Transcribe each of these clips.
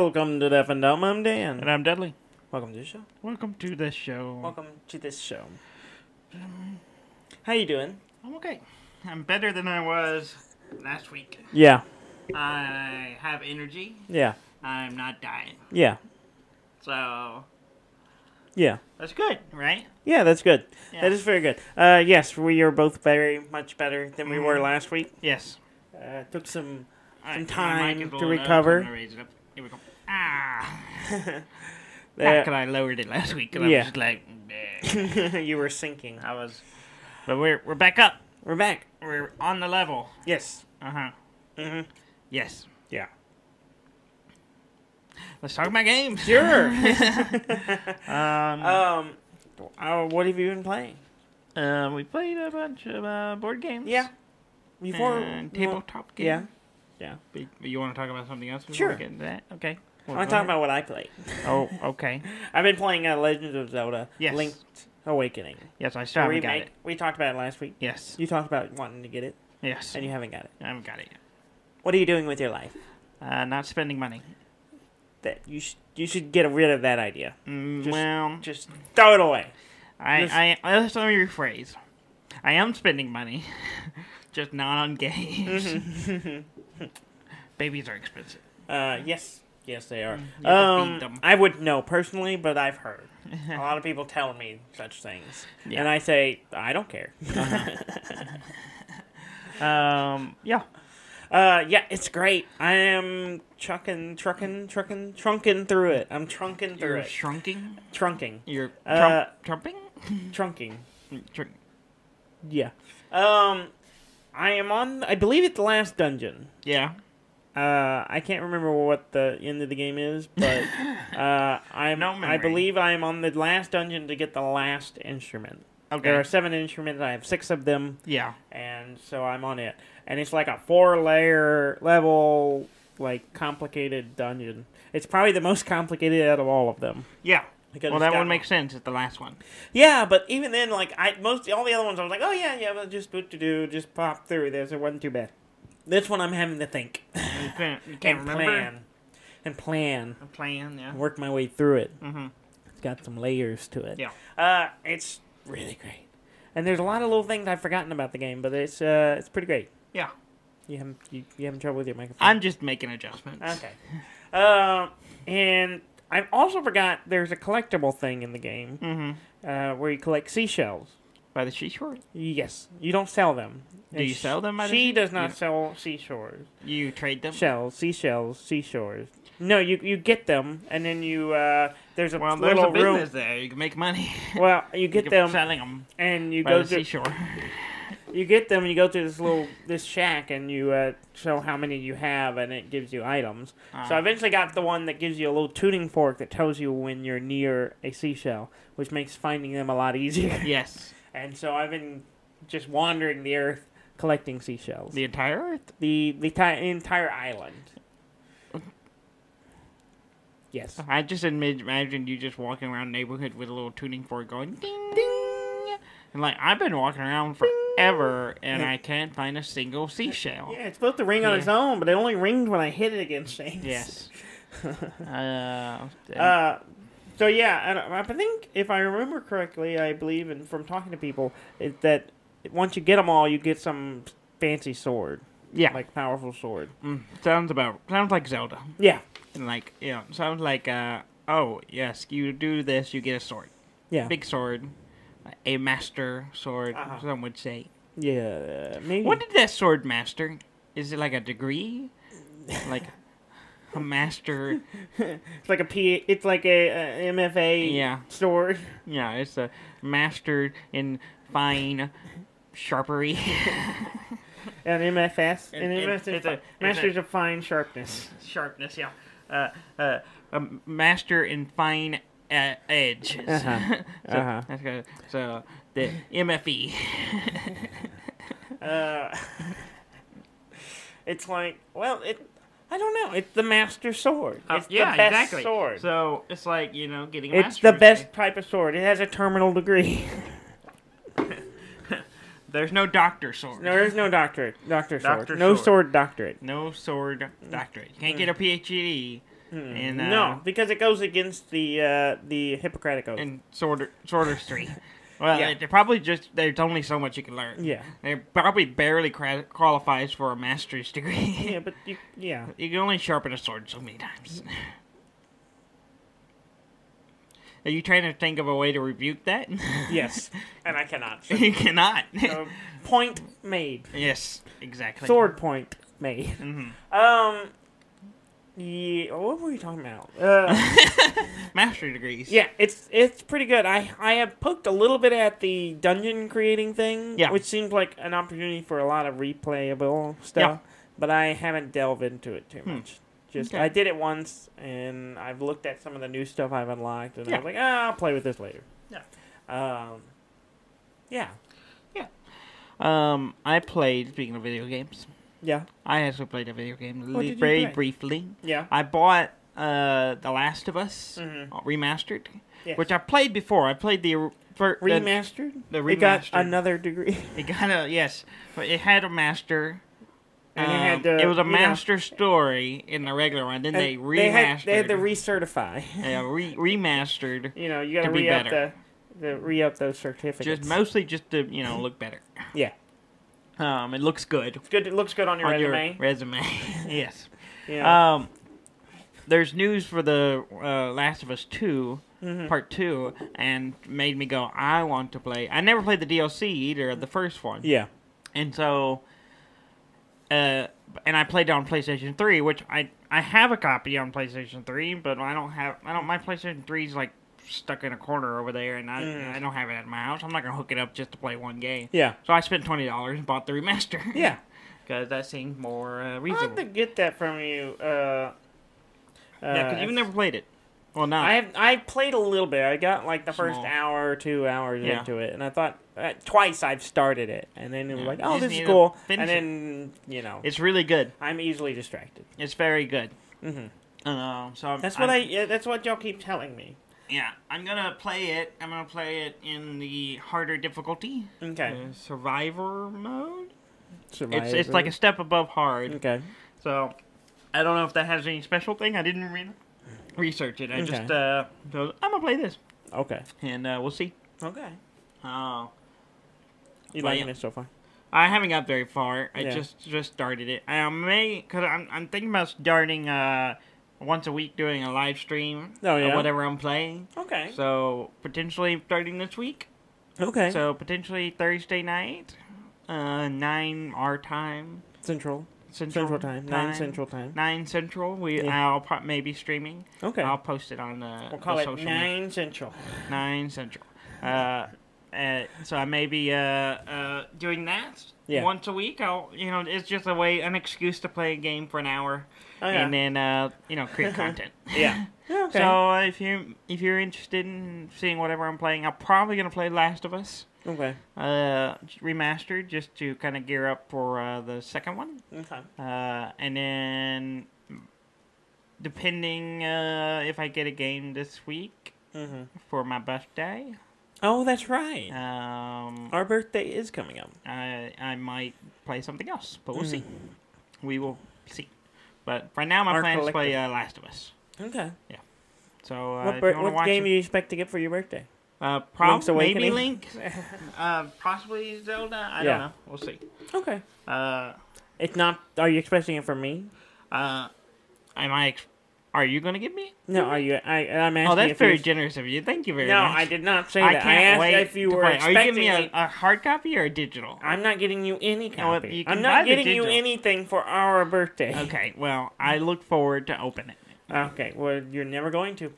Welcome to Deaf and Dumb. I'm Dan. And I'm Dudley. Welcome to the show. Welcome to this show. Welcome to this show. How you doing? I'm okay. I'm better than I was last week. Yeah. I have energy. Yeah. I'm not dying. Yeah. So, yeah. that's good, right? Yeah, that's good. Yeah. That is very good. Yes, we are both very much better than we were last week. Yes. Took some My time mic is to low enough, recover. I'm gonna raise it up. Here we go. Ah. That- Because I lowered it last week. And Yeah. I was just like, bleh. You were sinking. I was. But we're back up. We're back. We're on the level. Yes. Uh-huh. Mm-hmm. Yes. Yeah. Let's talk about games. Sure. What have you been playing? We played a bunch of board games. Yeah. Before And tabletop games. Yeah. Yeah. But you want to talk about something else before Sure. we get into that? Okay. I want to talk about what I played. Oh, okay. I've been playing Legend of Zelda. Yes. Linked Awakening. Yes, I still haven't got Remake. it. We talked about it last week. Yes. You talked about wanting to get it, Yes. and you haven't got it. I haven't got it What are you doing with your life? yet. Not spending money. That you should get rid of that idea. Just throw it away. Let's let me rephrase. I am spending money, just not on games. Mm-hmm. Babies are expensive. Yes, they are. You have to feed them. I wouldn't know personally, but I've heard a lot of people tell me such things, Yeah. and I say I don't care. Yeah. Yeah, it's great. I am trunking through it. I'm trunking through You're it. shrunking? Trunking. You're trumping? Trunking. Trunk. Yeah. I am on, I believe it's the last dungeon. Yeah. I can't remember what the end of the game is, but I believe I'm on the last dungeon to get the last instrument. Okay. There are 7 instruments. I have 6 of them. Yeah. And so I'm on it. And it's like a 4-layer level, like, complicated dungeon. It's probably the most complicated out of all of them. Yeah. Because Well, that would make sense. It's the last one. Yeah, but even then, like, all the other ones, I was like, oh yeah, well, just just pop through. It wasn't too bad. This one, I'm having to think. You can't and remember? plan. A plan, yeah. Work my way through it. Mm-hmm. It's got some layers to it. Yeah. It's really great. And there's a lot of little things I've forgotten about the game, but it's pretty great. Yeah. You having trouble with your microphone? I'm just making adjustments. Okay. And I also forgot there's a collectible thing in the game where you collect seashells. By the seashore? Yes. You don't sell them. Do you sell them by the She seashore? does not sell seashores. You trade them? Seashells, seashores. No, you get them, and then you, there's a Well, little there's a room. business there. You can make money. Well, you get them, selling them and you by go the to seashore. you get them, and you go to this shack, and you show how many you have, and it gives you items. So I eventually got the one that gives you a little tuning fork that tells you when you're near a seashell, which makes finding them a lot easier. Yes. And so I've been just wandering the earth collecting seashells. The entire Earth? The entire island. Yes. I just imagined you just walking around the neighborhood with a little tuning fork going ding ding. And like, I've been walking around forever and I can't find a single seashell. Yeah, it's supposed to ring on its own, but it only rings when I hit it against things. Yes. So yeah, and I think if I remember correctly, I believe, and from talking to people, is that once you get them all, you get some fancy sword. Yeah. Like powerful sword. Sounds like Zelda. Yeah. And like, sounds like, oh, yes, you do this, you get a sword. Yeah. Big sword. A master sword, some would say. Yeah, maybe. What did that sword master? Is it like a degree? Like a master? It's like it's like a MFA sword. Yeah, it's a master in fine sharpery. An MFS. It's a Masters of Fine Sharpness. Sharpness, yeah. A master in fine edge. So the MFE. It's like, well, I don't know. It's the master sword. It's the best exactly. sword. So it's like, getting a It's master's the best degree. type of sword. It has a terminal degree. There's no doctor sword. No, there's no doctorate. Doctor Doctor sword. No sword. sword doctorate. No sword doctorate. You can't get a PhD And no, because it goes against the Hippocratic Oath. And Sorcery. Well, Yeah. they're probably there's only so much you can learn. Yeah. It probably barely qualifies for a master's degree. Yeah, but you can only sharpen a sword so many times. Are you trying to think of a way to rebuke that? Yes, and I cannot. So, You cannot. point made. Yes, exactly. Sword point made. Mm-hmm. Yeah, what were we talking about? Mastery degrees. Yeah, it's pretty good. I have poked a little bit at the dungeon creating thing, which seems like an opportunity for a lot of replayable stuff, but I haven't delved into it too much. Just I did it once, and I've looked at some of the new stuff I've unlocked, and I was like, I'll play with this later. Yeah. I played, speaking of video games, I actually played a video game very briefly. Yeah. I bought The Last of Us Remastered, which I played before. I played the remastered? The remastered. It got another degree. It got yes. But it had a master. And it was a master story in the regular one. Then they remastered. They had to recertify. Yeah, remastered. You got to re-up those certificates. Mostly just to look better. Yeah. It looks good. It's good. It looks good on your resume. Yes. Yeah. There's news for the Last of Us 2, Part 2, and made me go, I want to play. I never played the DLC either, the first one. Yeah. And so, and I played it on PlayStation 3, which I have a copy on PlayStation 3, but my PlayStation 3 is like stuck in a corner over there, and I don't have it at my house. I'm not going to hook it up just to play one game. Yeah. So I spent $20 and bought the remaster. Yeah. Because that seemed more reasonable. I'll have to get that from you. Yeah, because you've never played it. Well, no. I played a little bit. I got like the first hour or 2 hours into it, and I thought twice I've started it, and then it was like, oh, this is cool, and then it's really good. I'm easily distracted. It's very good. So that's what y'all keep telling me. Yeah, I'm gonna play it. I'm gonna play it in the harder difficulty. Okay. Survivor mode. Survivor. It's like a step above hard. Okay. So I don't know if that has any special thing. I didn't research it. I just I'm gonna play this. Okay. And we'll see. Okay. You liking it so far? I haven't got very far. I just started it. I may, because I'm thinking about starting once a week doing a live stream of whatever I'm playing. Okay. So potentially starting this week. Okay. So potentially Thursday night, 9 our time. Central time. 9 Central time. 9 Central. I'll maybe streaming. Okay. I'll post it on we'll call it 9 Central. 9 Central. So I may be doing that once a week. It's just an excuse to play a game for an hour, and then create content. Yeah. Okay. So if you're interested in seeing whatever I'm playing, I'm probably gonna play Last of Us. Okay. Remastered, just to kind of gear up for the second one. Okay. And then depending if I get a game this week for my birthday. Oh, that's right. Our birthday is coming up. I might play something else, but we'll see. We will see. But right now, my plan is to play Last of Us. Okay. Yeah. So what game do you expect to get for your birthday? Probably maybe Link. Possibly Zelda. I don't know. We'll see. Okay. It's not. Are you expecting it from me? Are you going to give me? No, are you? I'm asking. Oh, that's very generous of you. Thank you very much. No, I did not say that. I asked if you were expecting. Are you giving me a hard copy or a digital? I'm not getting you any copy. I'm not getting you anything for our birthday. Okay, well, I look forward to opening it. Okay, well, you're never going to.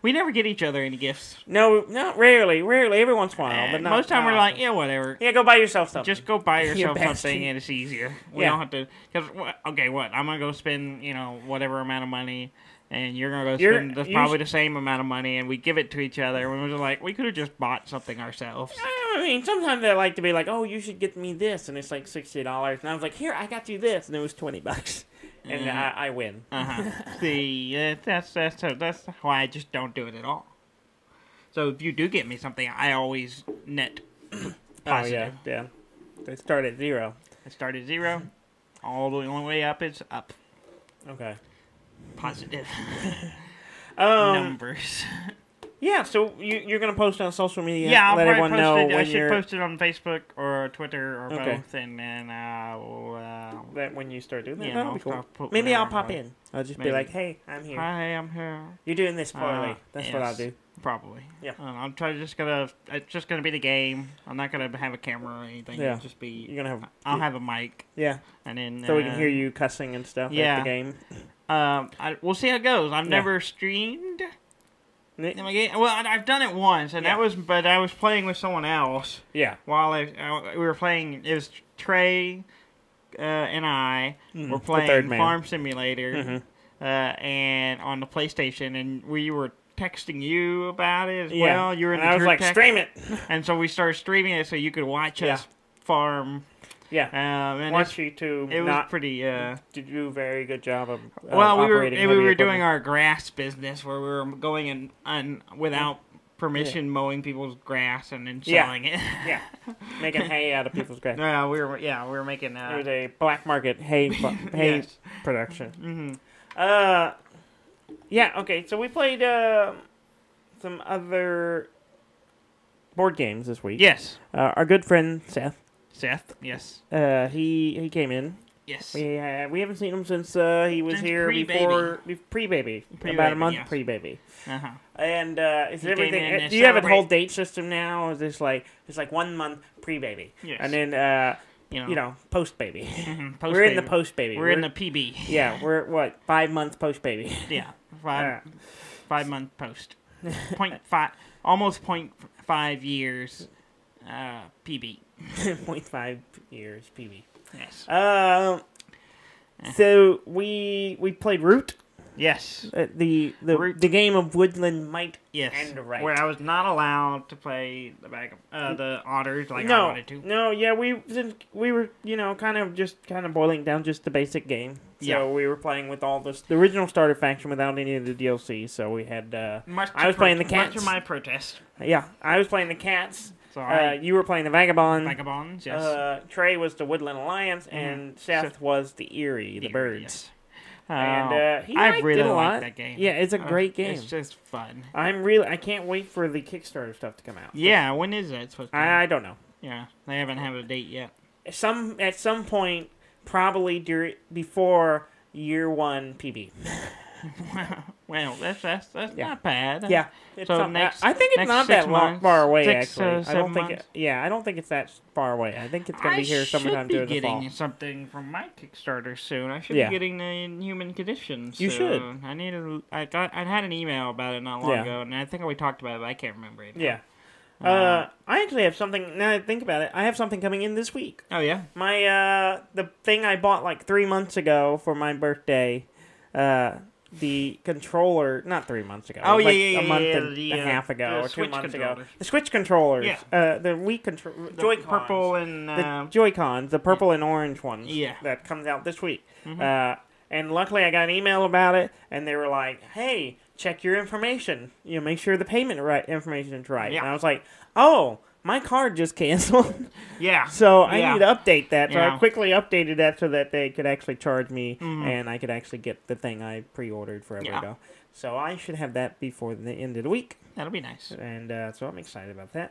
We never get each other any gifts. No, not rarely. Rarely, every once in a while, but not most time we're like, yeah, whatever. Yeah, go buy yourself something. Just go buy yourself something, and it's easier. We don't have to. Because what? I'm gonna go spend whatever amount of money, and you're gonna go spend probably the same amount of money, and we give it to each other. And we're like, we could have just bought something ourselves. I mean, sometimes I like to be like, oh, you should get me this, and it's like $60, and I was like, here, I got you this, and it was $20. And I win. See, that's why I just don't do it at all. So if you do get me something, I always net positive. Oh, yeah. They start at 0. I start at 0. All the only way up is up. Okay. positive numbers. Yeah, so you're going to post on social media? Yeah, I'll let probably everyone know post it. I when should you're... post it on Facebook or Twitter or Okay. both, and then that when you start doing that, yeah, that'll be cool. put Maybe I'll whatever pop on. in. I'll just be Maybe. like, hey, I'm here. Hi, I'm here. You're doing this poorly. That's what I'll Yes, do. Probably. Yeah. I'm trying. It's just gonna be the game. I'm not gonna have a camera or anything. Yeah. It'll just be. You're gonna have... I'll have a mic. Yeah. And then So we can hear you cussing and stuff at the game. We'll see how it goes. I've never streamed. In my game. Well, I've done it once, and I was playing with someone else. Yeah. While we were playing, it was Trey and I were playing Farm Simulator, and on the PlayStation, and we were texting you about it as well. You were in and I was like, stream it. And so we started streaming it so you could watch us farm. Yeah, and watch you too. It was pretty. Did you do a very good job of well, we were equipment. doing our grass business where we were going and without permission mowing people's grass and then selling it. Yeah, making hay out of people's grass. No, we were making. It was a black market hay yes. production. Yeah. Okay. So we played some other board games this week. Yes. Our good friend Seth. Yes. He came in. Yes. We haven't seen him since he was here pre-baby. About a month pre-baby. Uh-huh. And is everything? Do you have a whole date system now? Or is this like it's like 1 month pre-baby? Yes. And then you know post-baby. Mm-hmm. We're in the post-baby. We're in the PB. Yeah, we're what 5 months post-baby. Yeah, 5 month post. 0.5, almost 0.5 years. PB. 0.5 years PB. Yes. So we played Root. Yes. The game of woodland might and right. Where I was not allowed to play the otters like I wanted to. No, yeah, we were kind of boiling down just the basic game. So we were playing with all the original starter faction without any of the DLC. So we had I was playing the cats. Much of my protest. Yeah, I was playing the cats. So you were playing the Vagabond. Vagabonds, yes. Trey was the Woodland Alliance, and Seth was the Eerie, the birds. Yes. And he I really did a lot. like that game. Yeah, it's a great game. It's just fun. I can't wait for the Kickstarter stuff to come out. Yeah, when is it supposed to come out? I don't know. Yeah, they haven't had a date yet. At some point, probably before year 1 PB. Well, that's not bad. Yeah. So I think it's not that far away. Actually, I don't think. I don't think it's that far away. I think it's going to be here sometime during the fall. I should be getting something from my Kickstarter soon. I should be getting the Human Condition. You should. I had an email about it not long ago, and I think we talked about it, but I can't remember it. Yeah. I actually have something. Now that I think about it, I have something coming in this week. Oh yeah. My the thing I bought like 3 months ago for my birthday. The controller, not 3 months ago. Oh, a month and a half ago, or 2 months ago. The Switch controllers. Yeah. The Wii controller. Joy-Cons. Purple and... the Joy-Cons, the purple and orange ones. Yeah. That comes out this week. Mm-hmm. And luckily I got an email about it, and they were like, hey, check your information. Make sure the payment information is right. Yeah. And I was like, oh... My card just canceled. Yeah. So I need to update that. So Yeah. I quickly updated that so that they could actually charge me and I could actually get the thing I pre-ordered forever ago. So I should have that before the end of the week. That'll be nice. And so I'm excited about that.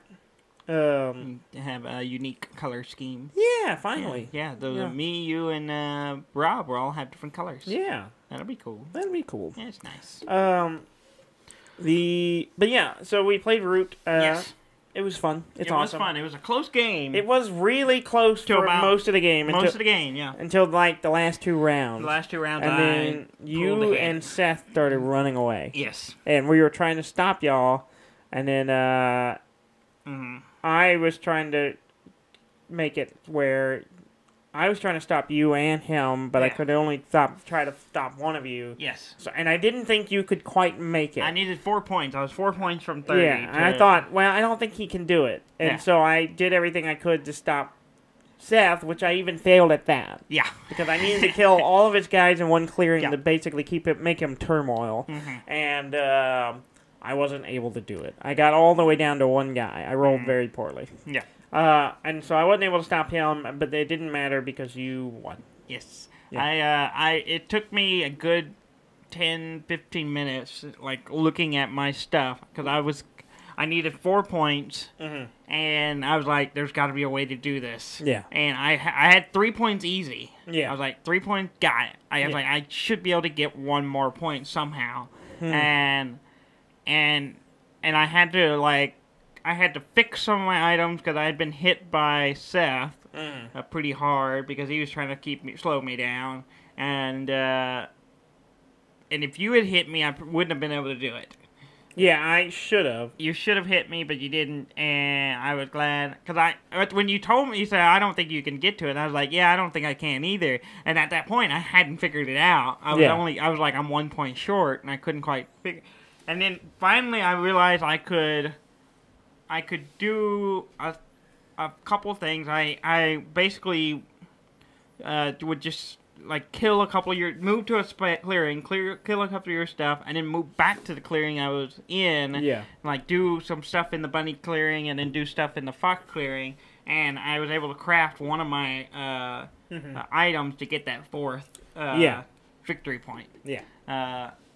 Have a unique color scheme. Yeah, finally. Yeah, me, you, and Rob will all have different colors. Yeah. That'll be cool. That'll be cool. Yeah, it's nice. But yeah, so we played Root. Yes. It was fun. It was fun. It was a close game. It was really close for most of the game. Until like the last 2 rounds. The last 2 rounds, and then you and Seth started running away. Yes. And we were trying to stop y'all, and then I was trying to make it where I was trying to stop you and him, but I could only try to stop one of you. Yes. So, and I didn't think you could quite make it. I needed 4 points. I was 4 points from 30. Yeah, and I thought, well, I don't think he can do it. And so I did everything I could to stop Seth, which I even failed at that. Yeah. Because I needed to kill all of his guys in one clearing to basically make him turmoil. And I wasn't able to do it. I got all the way down to one guy. I rolled very poorly. Yeah. And so I wasn't able to stop him, but it didn't matter because you won. Yes. Yeah. It took me a good 10, 15 minutes, like, looking at my stuff, because I needed 4 points, and I was like, there's got to be a way to do this. Yeah. And I had 3 points easy. Yeah. I was like, 3 points, got it. I was like, I should be able to get 1 more point somehow. And I had to, like, fix some of my items because I had been hit by Seth pretty hard because he was trying to slow me down. And if you had hit me, I wouldn't have been able to do it. Yeah, I should have. You should have hit me, but you didn't, and I was glad. Because when you told me, you said, I don't think you can get to it, I was like, yeah, I don't think I can either. And at that point, I hadn't figured it out. I was like, I'm 1 point short, and I couldn't quite figure. And then finally, I realized I could do a couple things. I basically would just, like, kill a couple of move to a clearing, kill a couple of your stuff, and then move back to the clearing I was in. Yeah. Like, do some stuff in the bunny clearing, and then do stuff in the fox clearing, and I was able to craft one of my items to get that 4th victory point. Yeah.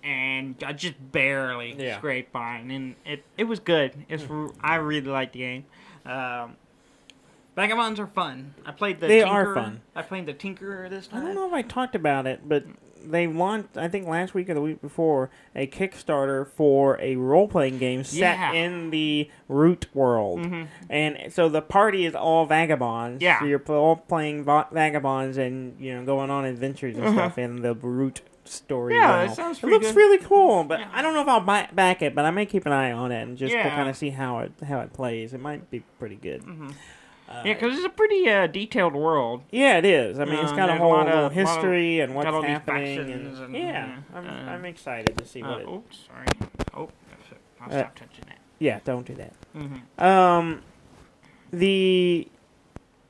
And I just barely scraped by, and it was good. I really liked the game. Vagabonds are fun. I played the They Tinker. are fun. I played the Tinker this time. I don't know if I talked about it, but they launched, I think last week or the week before, a Kickstarter for a role-playing game set in the Root world. And so the party is all vagabonds. Yeah. So you're all playing vagabonds and, going on adventures and stuff in the Root story. Yeah, it sounds pretty It looks good. really cool, but I don't know if I'll back it, but I may keep an eye on it and just to kind of see how it plays. It might be pretty good. Yeah, because it's a pretty detailed world. Yeah, it is. I mean, it's got a whole little history and what's got all these happening. factions and I'm excited to see what it... Oops, sorry. Oh, I'll stop touching that. Yeah, don't do that.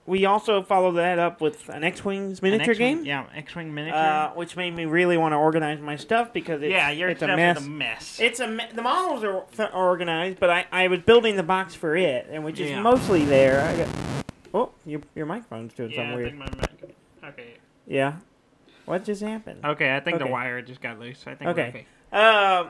We also followed that up with an X-Wings miniature game. Yeah, X-Wing miniature. Which made me really want to organize my stuff because your it's stuff a mess. is a mess. The models are organized, but I was building the box for it, and which is mostly there. Your microphone's doing something weird. I think my mic. Okay. Yeah. What just happened? Okay, I think the wire just got loose. I think okay. We're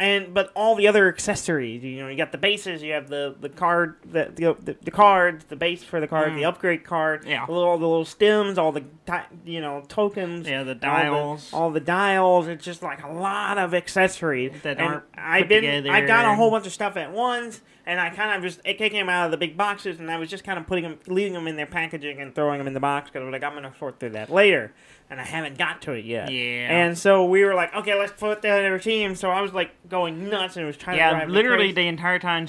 okay. But all the other accessories, you got the bases, you have the card, the cards, the base for the card, the upgrade card, all the little stems, all the tokens, the dials, all the dials. It's just like a lot of accessories that and aren't I got a whole bunch of stuff at once, and I kind of just taking them out of the big boxes, and I was just kind of leaving them in their packaging and throwing them in the box because I was like, I'm going to sort through that later. And I haven't got to it yet. Yeah. And so we were like, okay, let's put that in our team. So I was like going nuts and was trying to drive me literally crazy. The entire time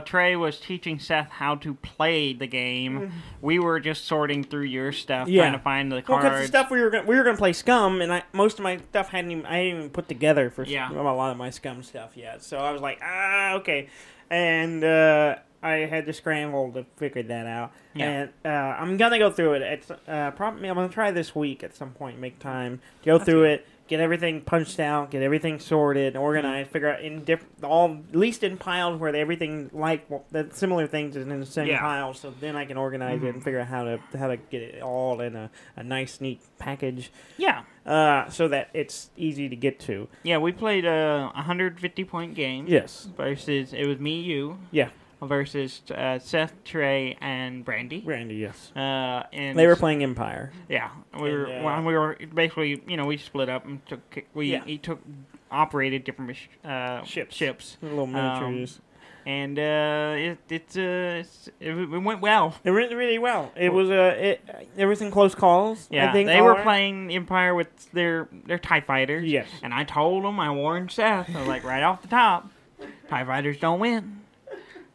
Trey was teaching Seth how to play the game. We were just sorting through your stuff, trying to find the cards. Because the stuff we were going to play Scum, and most of my stuff I hadn't even put together for a lot of my Scum stuff yet. So I was like, okay. And I had to scramble to figure that out. Yeah. And I'm going to go through it. It's probably I'm going to try this week at some point, make time, go through it, get everything punched out, get everything sorted, organized, figure out at least in piles where everything the similar things is in the same pile, so then I can organize it and figure out how to get it all in a nice, neat package. Yeah. So that it's easy to get to. Yeah, we played a 150-point game. Yes. Versus, it was me, you. Yeah. Versus Seth, Trey, and Brandy. Brandy, yes. And they were playing Empire. Yeah, we were basically, we split up and operated different ships, little miniatures, and it went well. It went really well. It was everything close calls. Yeah, I think they were playing Empire with their TIE fighters. Yes, and I told them, I warned Seth, I was like, right off the top, TIE fighters don't win.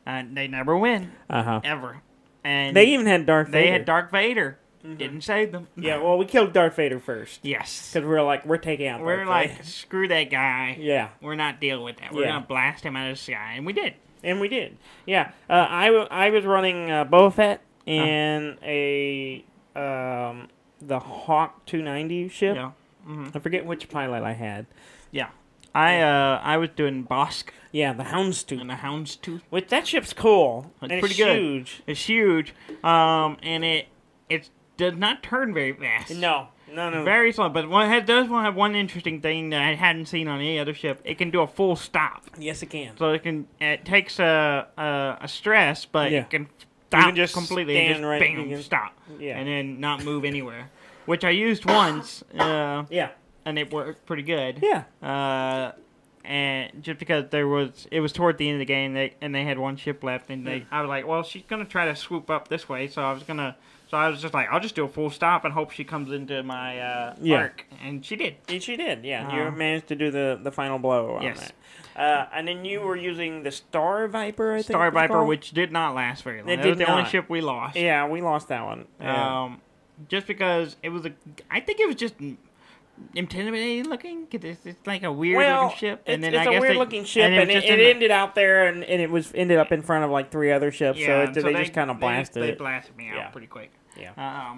They never win. Ever. And they even had Darth Vader. They had Darth Vader. Didn't save them. Yeah, well, we killed Darth Vader first. Yes. Because we're taking out Darth Vader. Screw that guy. Yeah. We're not dealing with that. We're going to blast him out of the sky. And we did. Yeah. I was running Boba Fett and the Hawk 290 ship. Yeah. I forget which pilot I had. Yeah. I was doing Bosk. Yeah, the Houndstooth. And the Houndstooth. Which, that ship's cool. It's pretty good. Huge. It's huge. And does not turn very fast. No. Very slow. But it does have one interesting thing that I hadn't seen on any other ship. It can do a full stop. Yes, it can. So it takes a stress, but it can stop you can just completely stand and just right, bam, stop. Yeah. And then not move anywhere. Which I used once. Yeah. And it worked pretty good. Yeah. And just because it was toward the end of the game, they had one ship left, and I was like, well, she's gonna try to swoop up this way, so I was just like, I'll just do a full stop and hope she comes into my arc, and she did. And she did, yeah. You managed to do the final blow on that. And then you were using the Star Viper, I think. Star Viper, which did not last very long. That was the only ship we lost. Yeah, we lost that one. Yeah. Just because I think it was just intimidating looking. It's like a weird looking ship, and then it's a weird looking ship, and it ended out there, and it ended up in front of like 3 other ships. Yeah, so they just kind of blasted it. They blasted me out pretty quick. Yeah.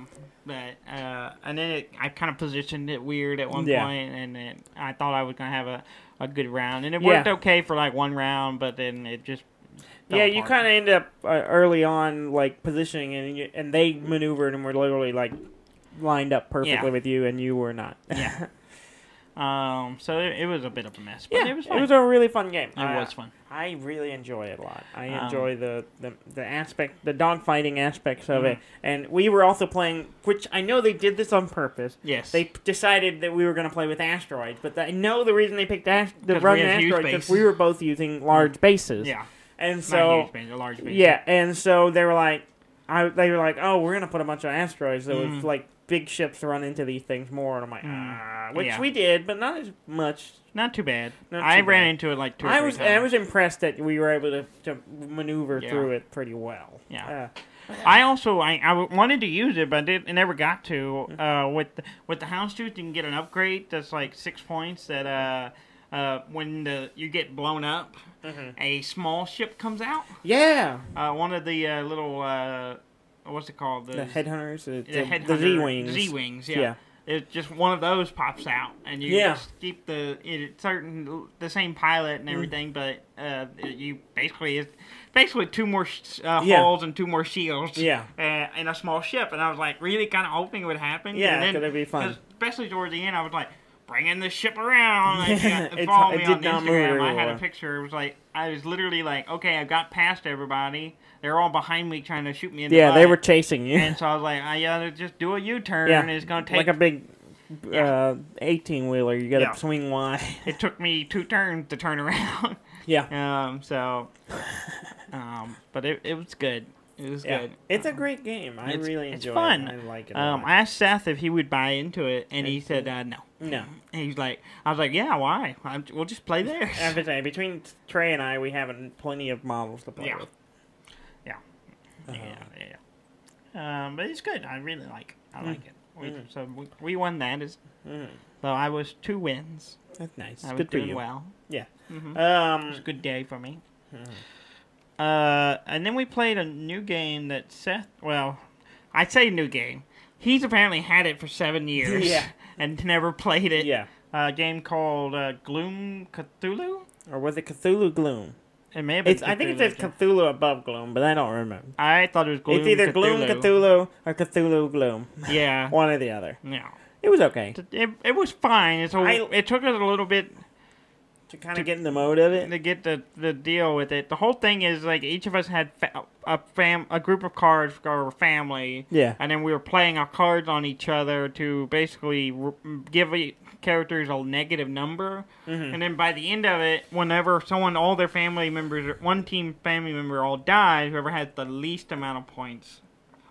And then I kind of positioned it weird at one point, and I thought I was gonna have a good round, and it worked okay for like one round, but then it just. You kind of ended up early on like positioning, and they maneuvered and were literally like lined up perfectly with you, and you were not. Yeah. So it was a bit of a mess, but it was fun. It was a really fun game. It was fun. I really enjoy it a lot. I enjoy the aspect, the dogfighting aspects of it, and we were also playing, which I know they did this on purpose. Yes. They decided that we were going to play with asteroids, but I know the reason they picked the run asteroids because we were both using large bases. Yeah. And so, not huge base, a large base. Yeah, and so they were like, oh, we're gonna put a bunch of asteroids that would like big ships run into these things more, and I'm like, which we did, but not as much. Not too bad. I ran into it like 2 or 3 times. I was impressed that we were able to maneuver through it pretty well. Yeah. I also I wanted to use it, but it never got to. With the Houndstooth, you can get an upgrade that's like 6 points that when you get blown up, a small ship comes out. Yeah. One of the little what's it called? The headhunters. The Z-wings. Z-wings. Yeah. It's just one of those pops out, and you just keep the same pilot and everything, but you basically 2 more hulls and 2 more shields. Yeah. In a small ship, and I was like really kind of hoping it would happen. Yeah, it's gonna be fun. Especially towards the end, I was like, bringing the ship around. And follow me on Instagram. I had a picture. It was like I was literally like, okay, I got past everybody. They're all behind me trying to shoot me in the butt. They were chasing you. And so I was like, I gotta just do a U-turn. And it's gonna take like a big 18-wheeler. You gotta swing wide. It took me 2 turns to turn around. But it was good. It was good. It's a great game. I really enjoy it. It's fun. I like it. I asked Seth if he would buy into it, and he said no. No. And he's like, I was like, yeah, why? We'll just play there. Between Trey and I, we have plenty of models to play with. But it's good. I really like it. So we won that. So I was 2 wins. That's nice. I was good doing well. Yeah. It was a good day for me. And then we played a new game that Seth... Well, I say new game. He's apparently had it for 7 years. And never played it. Yeah. A game called Gloom Cthulhu? Or was it Cthulhu Gloom? It may have been I think it says Cthulhu above Gloom, but I don't remember. I thought it was Gloom Cthulhu. It's either Gloom Cthulhu or Cthulhu Gloom. Yeah. One or the other. Yeah. It was okay. It was fine. It took us a little bit... To kind of get in the mode of it? To get the deal with it. The whole thing is, like, each of us had a group of cards for our family. Yeah. And then we were playing our cards on each other to basically give characters a negative number. And then by the end of it, whenever all their family members, one team family member all dies, whoever has the least amount of points,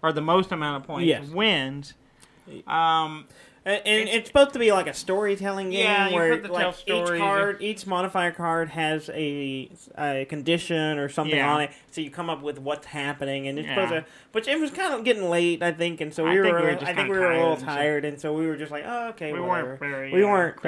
or the most amount of points, wins. And it's supposed to be like a storytelling game where like each modifier card has a condition or something on it, so you come up with what's happening, and it's supposed to. But it was kind of getting late, I think, and so I think we were a little tired, and so we were just like, oh, okay, we weren't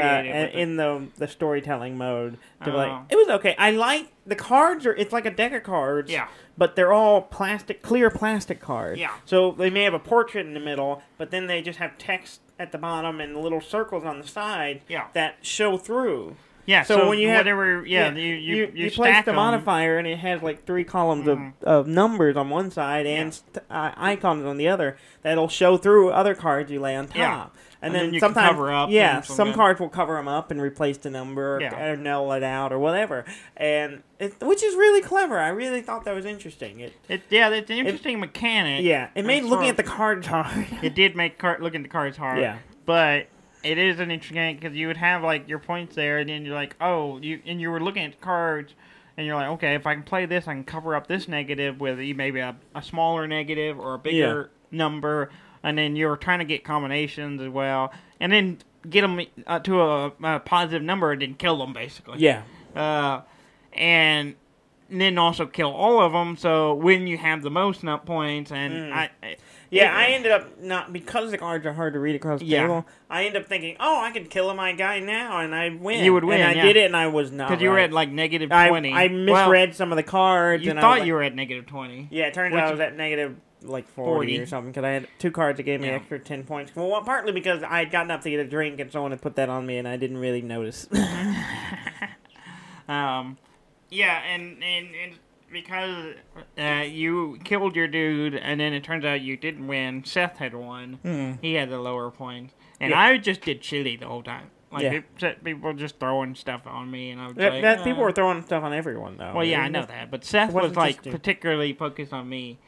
in the storytelling mode to like. It was okay. I like the cards it's like a deck of cards. Yeah. But they're all clear plastic cards. Yeah. So they may have a portrait in the middle, but then they just have text at the bottom and little circles on the side that show through. Yeah, So when you have whatever, you place stack the 'em. modifier, and it has like 3 columns of numbers on one side and icons on the other that'll show through other cards you lay on top. Yeah. And then then you can sometimes, cover up some cards will cover them up and replace the number or null it out or whatever, which is really clever. I really thought that was interesting. It's an interesting mechanic. Yeah, it made looking at the cards hard. It did make looking at the cards hard. Yeah, but it is an interesting game because you would have like your points there, and then you're like, you were looking at the cards, and you're like, okay, if I can play this, I can cover up this negative with maybe a smaller negative or a bigger number. And then you're trying to get combinations as well, and then get them to a positive number, and then kill them basically. Yeah. And then also kill all of them. So when you have the most nut points, and I ended up not because the cards are hard to read across the table. I ended up thinking, I could kill my guy now, and I win. You would win. And I did it, and I was not because you were at like negative 20. I misread some of the cards. You and thought you were at negative 20. Yeah, it turns out I was at negative. Like 40 or something, because I had 2 cards that gave me an extra 10 points. Well, partly because I had gotten up to get a drink and someone had put that on me and I didn't really notice. And because you killed your dude and then it turns out you didn't win, Seth had won. He had the lower points. And I just did chili the whole time. People just throwing stuff on me, and I was like... people were throwing stuff on everyone, though. Well, yeah, I know that. But Seth was, particularly focused on me.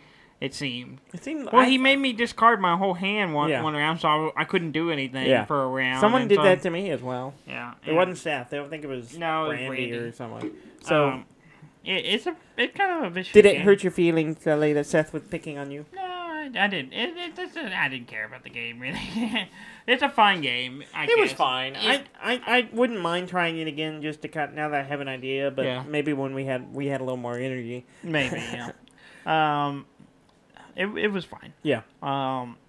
It seemed. He made me discard my whole hand one round, so I couldn't do anything for a round. Someone did that to me as well. Yeah. It wasn't Seth. I don't think it was Brandy or someone. So it's kind of a vicious Did it game. hurt your feelings, Kelly, that Seth was picking on you? No, I didn't. I didn't care about the game, really. It's a fine game, I guess. It was fine. I wouldn't mind trying it again just to now that I have an idea, but maybe when we had a little more energy. Maybe, yeah. It was fine. Yeah.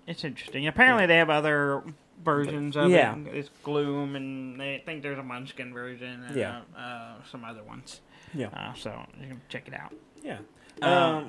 It's interesting. Apparently they have other versions of it. It's Gloom, and they think there's a Munchkin version, and some other ones. Yeah. So you can check it out. Yeah.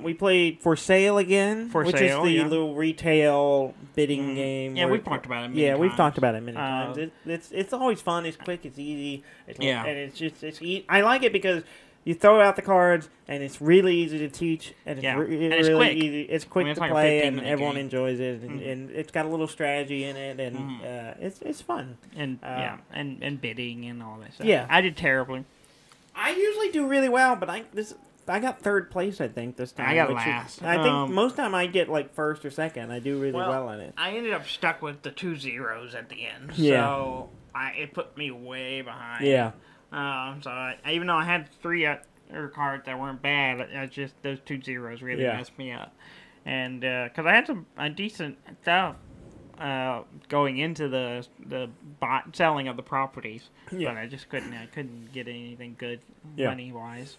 We played For Sale again, which is the little retail bidding game. Yeah, we've talked about it many times. We've talked about it many times. It's always fun. It's quick. It's easy. And it's I like it because you throw out the cards, and it's really easy to teach, and it's really quick. easy. It's quick to like play, and everyone game. enjoys it, and it's got a little strategy in it, and it's fun. And and bidding and all that stuff. Yeah, I did terribly. I usually do really well, but I got 3rd place, I think, this time. I got last. I think most time I get like 1st or 2nd. I do really well in it. I ended up stuck with the 2 zeros at the end, so it put me way behind. Yeah. So even though I had 3 other cards that weren't bad, just those 2 zeros really messed me up. And because I had a decent stuff going into the selling of the properties, but I just couldn't get anything good money wise.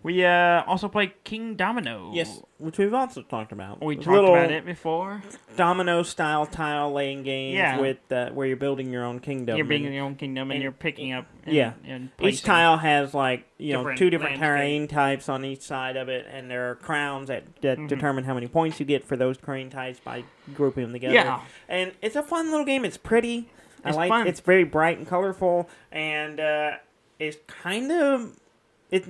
We also played Kingdomino. Yes, which we've also talked about. We talked about it before. Domino-style tile laying games with where you're building your own kingdom. You're building your own kingdom, and you're picking up. And each tile has 2 different terrain types on each side of it, and there are crowns that determine how many points you get for those terrain types by grouping them together. Yeah, and it's a fun little game. It's pretty. It's very bright and colorful, and it's kind of. It's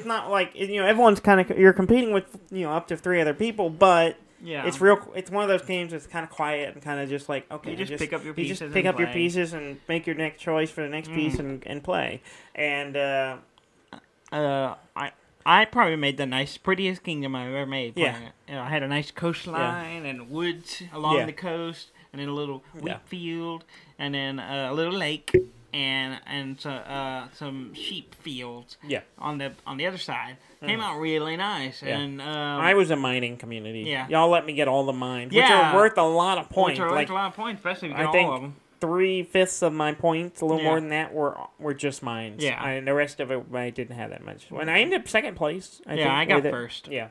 not like, everyone's kind of, you're competing with, up to 3 other people, but it's one of those games that's kind of quiet and kind of just like, okay. You just pick up your pieces. You just pick up your pieces and make your next choice for the next piece and play. And, I probably made the prettiest kingdom I've ever made. Playing it. I had a nice coastline and woods along the coast, and then a little wheat field, and then a little lake. And some sheep fields on the other side. Came out really nice. And I was a mining community. Yeah. Y'all let me get all the mines, which are worth a lot of points. Worth a lot of points, especially if you get all of them. 3/5 of my points, a little more than that, were just mines. Yeah. And the rest of it, I didn't have that much. When I ended up 2nd place, I got first. Yeah.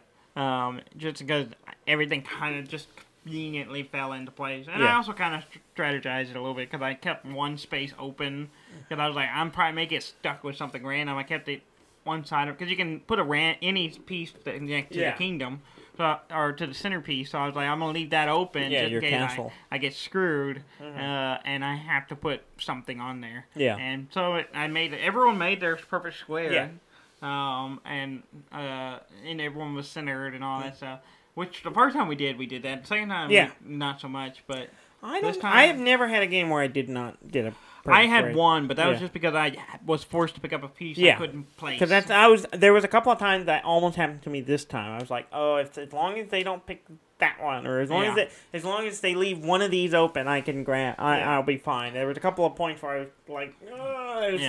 Just because everything kind of just conveniently fell into place. And I also kind of strategized it a little bit because I kept one space open because I was like, I'm probably may get stuck with something random. I kept it one side because you can put any piece next to the kingdom, So, or to the centerpiece. So I was like, I'm gonna leave that open just your in case castle. I get screwed, and I have to put something on there. Yeah. And so everyone made their perfect square. Yeah. And everyone was centered and all that stuff. Which the first time we did that. The second time, not so much. But I this time, I have never had a game where I did not get a. I had one, but that was just because I was forced to pick up a piece I couldn't place. Because there was a couple of times that almost happened to me this time. I was like, oh, as long as they don't pick that one, or as long as they leave one of these open, I can grab. I'll be fine. There was a couple of points where I was like,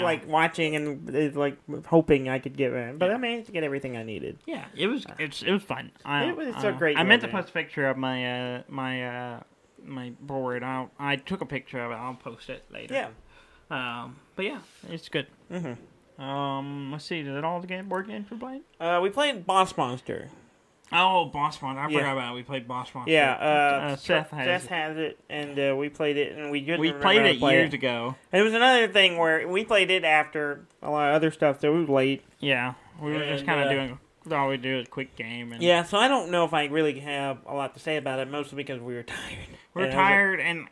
like watching and like hoping I could get it, but I managed to get everything I needed. Yeah, it was fun. It's a great. I meant to post a picture of my my board. I took a picture of it. I'll post it later. Yeah. But yeah, it's good. Mm-hmm. Let's see. Is that all the board games we played? We played Boss Monster. Oh, Boss Monster! I forgot about it. We played Boss Monster. Yeah. Seth has it, and we played it, and we played it years ago. And it was another thing where we played it after a lot of other stuff, so it was late. Yeah, we were just kind of doing. All we do is a quick game. And yeah, so I don't know if I really have a lot to say about it, mostly because we were tired. And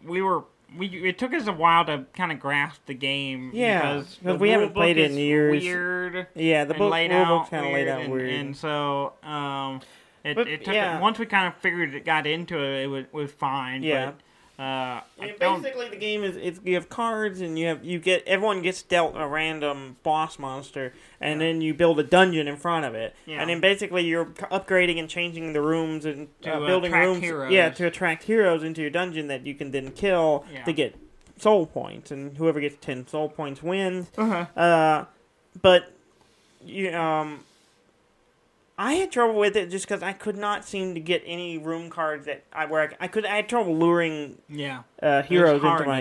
we were. It took us a while to kind of grasp the game. Yeah, because we haven't played it in years. Weird. Yeah, the book's kind of laid out weird. And so, it took once we kind of got into it, it was fine. Yeah. But, basically, the game is you have cards, and everyone gets dealt a random boss monster, and then you build a dungeon in front of it, and then basically you're upgrading and changing the rooms and building rooms, to attract heroes into your dungeon that you can then kill to get soul points, and whoever gets 10 soul points wins. But I had trouble with it just because I could not seem to get any room cards I had trouble luring heroes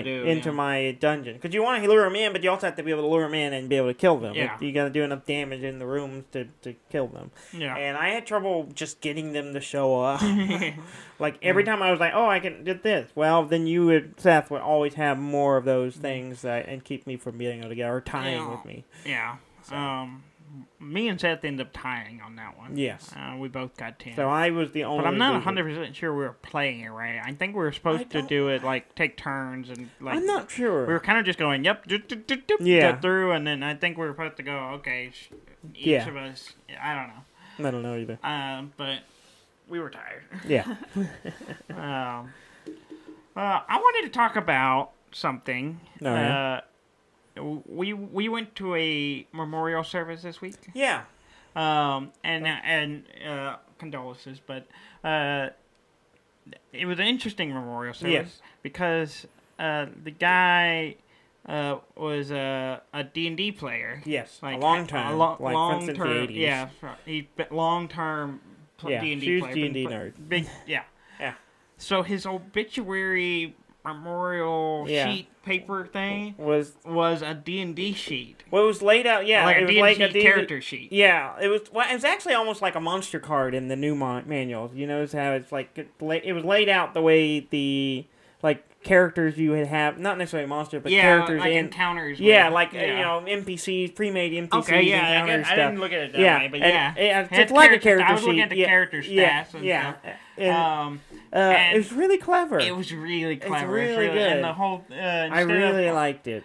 into my dungeon, because you want to lure them in, but you also have to be able to lure them in and be able to kill them. Yeah. You got to do enough damage in the rooms to kill them. Yeah. And I had trouble just getting them to show up. Like every time I was like, oh, I can do this. Well, then Seth would always have more of those things and keep me from being able to get or tying with me. Yeah. So. Me and Seth ended up tying on that one. Yes. We both got 10. So I was the only. But I'm not 100% sure we were playing it right. I think we were supposed to do it, like, take turns and, like. I'm not sure. We were kind of just going, yep, get through, and then I think we were supposed to go, okay, each of us. I don't know. I don't know either. But we were tired. Yeah. I wanted to talk about something. No, yeah. We went to a memorial service this week. Yeah. And condolences, but it was an interesting memorial service because the guy was a D&D player. Yes, like, a long time, long since term, the 80s. Yeah, he long term D&D huge player. D&D nerd. Big, yeah. So his obituary memorial sheet paper thing was a D&D sheet. Well, it was laid out, like it a was D&D like a D&D character sheet. Yeah, it was actually almost like a monster card in the new manuals. You notice how it's like it was laid out the way the characters you would have, not necessarily monsters, but characters like in encounters. NPCs, pre-made NPCs. Okay, yeah, I didn't look at it that way, but it's like a character sheet. I was looking at the character stats and stuff. And it was really clever. It was really clever. It's really good. And the whole I really liked it.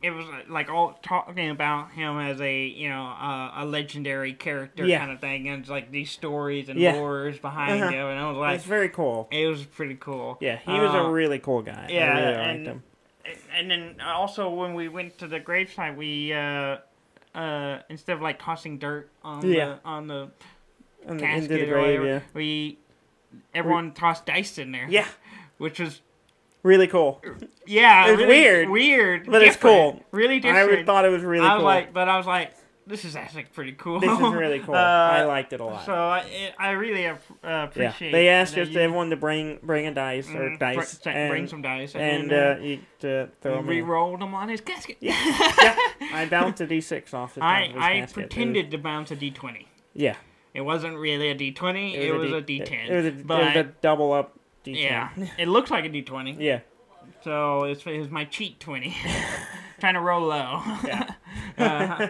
It was like all talking about him as a legendary character kind of thing, and it's like these stories and lores behind him, and I was like, it's very cool. It was pretty cool. Yeah, he was a really cool guy. Yeah, I really liked him. And then also when we went to the gravesite, we instead of like tossing dirt on the casket into the grave, everyone tossed dice in there. Yeah, which was really cool. Yeah, it was weird, but different. It's cool. Really different. I thought it was really cool. I was like, this is actually pretty cool. This is really cool. I liked it a lot. So I really appreciate. Yeah. They asked everyone to bring a dice or dice, bring some dice, and to throw them. Re-rolled them on his casket. Yeah. I bounced a D6 off the top of his casket. I pretended to bounce a D20. Yeah. It wasn't really a D20. It was a D10. It was a double up D10. Yeah. It looks like a D20. Yeah. So it was my cheat 20. Trying to roll low. Yeah.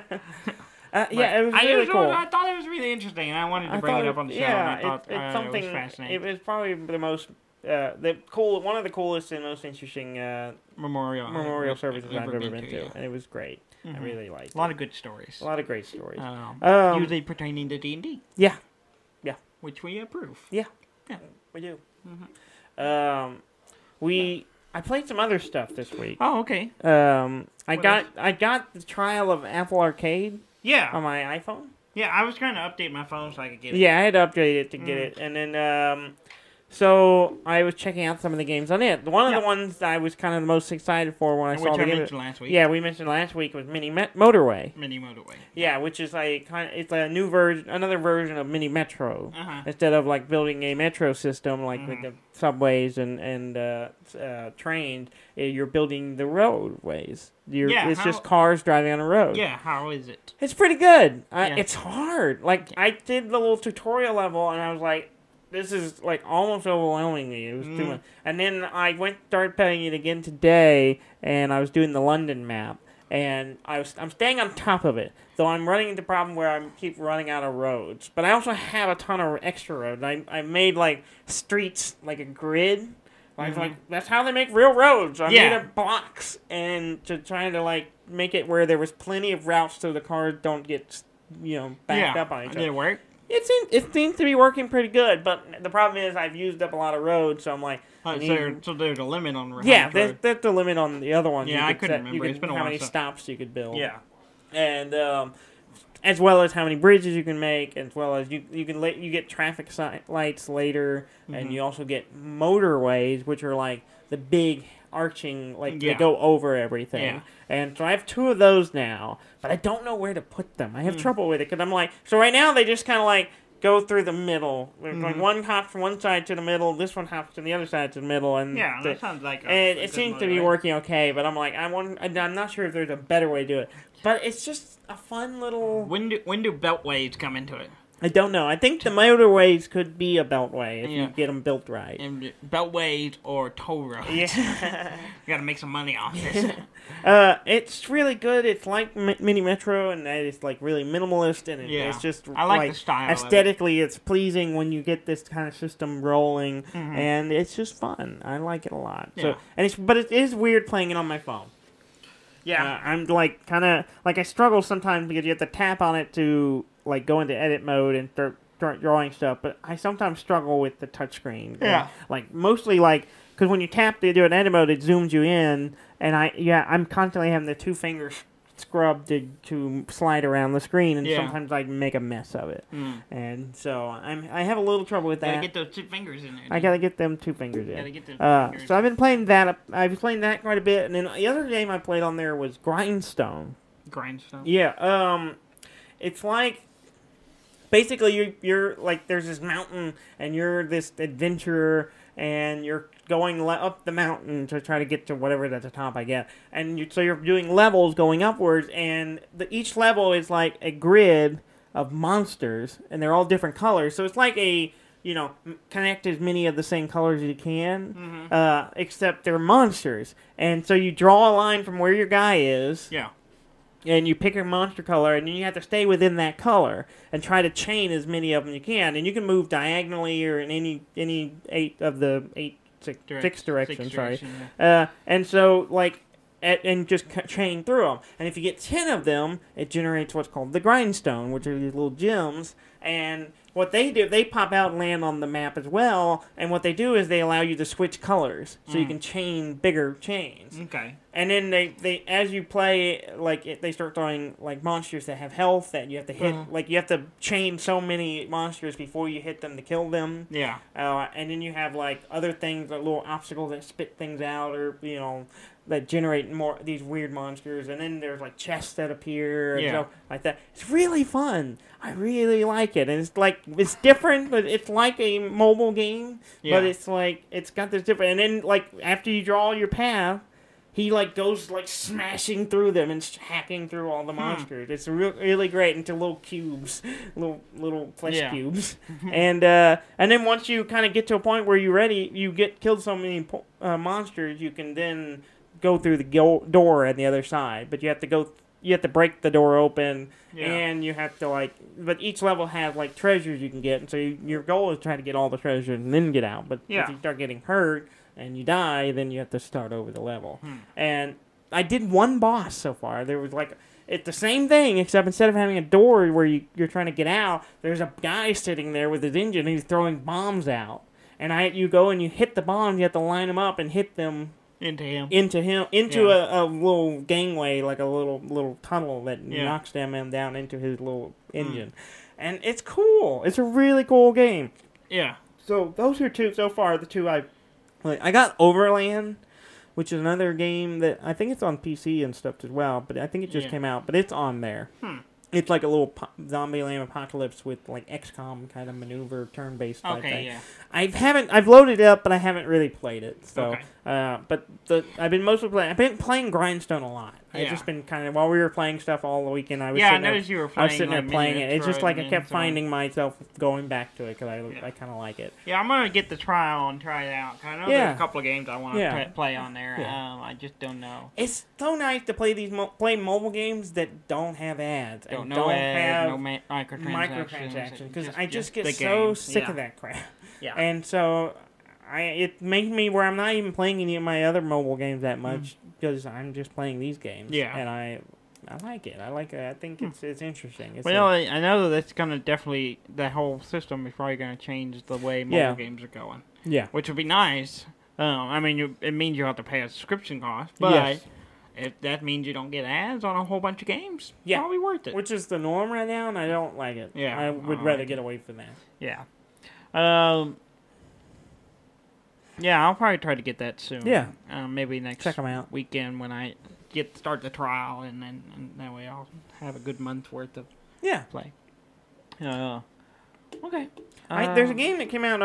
Yeah, it was really cool. I thought it was really interesting, and I wanted to bring it up on the show. Yeah, And I thought it's something. it was fascinating. It was probably the most one of the coolest and most interesting memorial services I've ever been to, and it was great. I really liked it. A lot of good stories. A lot of great stories. Usually pertaining to D&D. Yeah. Which we approve. Yeah, we do. I played some other stuff this week. Oh, okay. I got the trial of Apple Arcade. Yeah. On my iPhone. Yeah, I was trying to update my phone so I could get it. Yeah, I had to update it to get it, and then so I was checking out some of the games on it. One of the ones that I was kind of the most excited for when I saw the game. Mentioned last week. Yeah, we mentioned last week was Mini Motorway. Mini Motorway. Yeah, which is it's a new version, another version of Mini Metro. Instead of like building a metro system like with the subways and trains, you're building the roadways. It's just cars driving on a road. Yeah, how is it? It's pretty good. It's hard. Like I did the little tutorial level and I was like, this is like almost overwhelming me. It was too much. And then I started playing it again today, and I was doing the London map, and I'm staying on top of it. Though I'm running into the problem where I keep running out of roads. But I also have a ton of extra roads. I made like streets like a grid. Like that's how they make real roads. I made a blocks and to try to like make it where there was plenty of routes so the cars don't get backed up on each other. Did it work? It seems to be working pretty good, but the problem is I've used up a lot of roads, so I'm like... So there's a limit on... Yeah, there's the limit on the other ones. Yeah, I couldn't remember. It's been a while. How many stops you could build. Yeah. And as well as how many bridges you can make, as well as you get traffic lights later, and you also get motorways, which are like the big arching, they go over everything. Yeah. And so I have 2 of those now, but I don't know where to put them. I have trouble with it, because I'm like, so right now they just kind of like go through the middle. Like one hops from one side to the middle, this one hops to the other side to the middle, and that sounds like and it seems to be working okay. But I'm like, I'm not sure if there's a better way to do it. But it's just a fun little. When do beltways come into it? I don't know. I think the motorways could be a beltway if you get them built right. And beltways or toll roads. Yeah. You gotta make some money off this. It's really good. It's like Mini Metro, and it's like really minimalist, and it's just I like the style. Aesthetically, it's pleasing when you get this kind of system rolling, and it's just fun. I like it a lot. Yeah. But it is weird playing it on my phone. Yeah, I'm like kind of like I struggle sometimes because you have to tap on it to like go into edit mode and start drawing stuff. But I sometimes struggle with the touchscreen. Yeah, like mostly like because when you tap to do an edit mode, it zooms you in, and I'm constantly having the 2 fingers scrubbed to slide around the screen, and sometimes I make a mess of it. And so I have a little trouble with that. You gotta get those 2 fingers in there. I gotta get them 2 fingers in. Gotta get them 2 fingers. So I've been playing that. I've been playing that quite a bit, and then the other game I played on there was Grindstone. Grindstone. Yeah. It's like basically you're like there's this mountain, and you're this adventurer, and you're going up the mountain to try to get to whatever's at the top, I guess. And so you're doing levels going upwards, and each level is like a grid of monsters, and they're all different colors. So it's like connect as many of the same colors as you can, except they're monsters. And so you draw a line from where your guy is. Yeah. And you pick a monster color, and then you have to stay within that color and try to chain as many of them you can. And you can move diagonally or in any 8 of the 6 directions. And so and just chain through them. And if you get 10 of them, it generates what's called the Grindstone, which are these little gems. And what they do, they pop out and land on the map as well. And what they do is they allow you to switch colors, so you can chain bigger chains. Okay. And then they as you play, they start throwing monsters that have health that you have to hit. You have to chain so many monsters before you hit them to kill them. Yeah. And then you have other things, like little obstacles that spit things out, or that generate more these weird monsters. And then there's chests that appear and stuff like that. It's really fun. I really like it, and it's different, but it's like a mobile game. Yeah. But it's got this different. And then after you draw your path, he goes smashing through them and hacking through all the monsters. It's really great into little cubes, little flesh cubes. And then once you kind of get to a point where you're ready, you killed so many monsters, you can then go through the door at the other side. But you have to go you have to break the door open, Yeah. and you have to like. But each level has like treasures you can get, and so your goal is try to get all the treasures and then get out. But if you start getting hurt and you die, then you have to start over the level. And I did one boss so far. There was like. It's the same thing, except instead of having a door where you're trying to get out, there's a guy sitting there with his engine, and he's throwing bombs out. And you go and you hit the bombs, you have to line them up and hit them into a little gangway, like a little tunnel that knocks them down into his little engine. And it's cool. It's a really cool game. Yeah. So those are so far the two I got Overland, which is another game that I think it's on PC and stuff as well, but I think it just came out, but it's on there. It's like a little Zombieland apocalypse with like XCOM kind of maneuver, turn-based type thing. Yeah. I've loaded it up, but I haven't really played it. So, but I've been playing Grindstone a lot. I've just been kind of while we were playing stuff all the weekend. I noticed you were playing. I was sitting there playing it. It's just like I kept finding myself going back to it because I kind of like it. Yeah, I'm gonna get the trial and try it out. I know there's a couple of games I want to play on there. I just don't know. It's so nice to play play mobile games that don't have ads. No microtransactions because I just get so sick of that crap. Yeah. And so it makes me where I'm not even playing any of my other mobile games that much because I'm just playing these games. Yeah. And I like it. I think it's interesting. I know that's gonna definitely the whole system is probably gonna change the way mobile games are going. Yeah. Which would be nice. I mean, it means you have to pay a subscription cost, but if that means you don't get ads on a whole bunch of games, probably worth it. Which is the norm right now, and I don't like it. Yeah, I would rather get away from that. Yeah. Yeah, I'll probably try to get that soon. Yeah. Maybe next weekend when I start the trial, and that way I'll have a good month's worth of play. Okay. There's a game that came out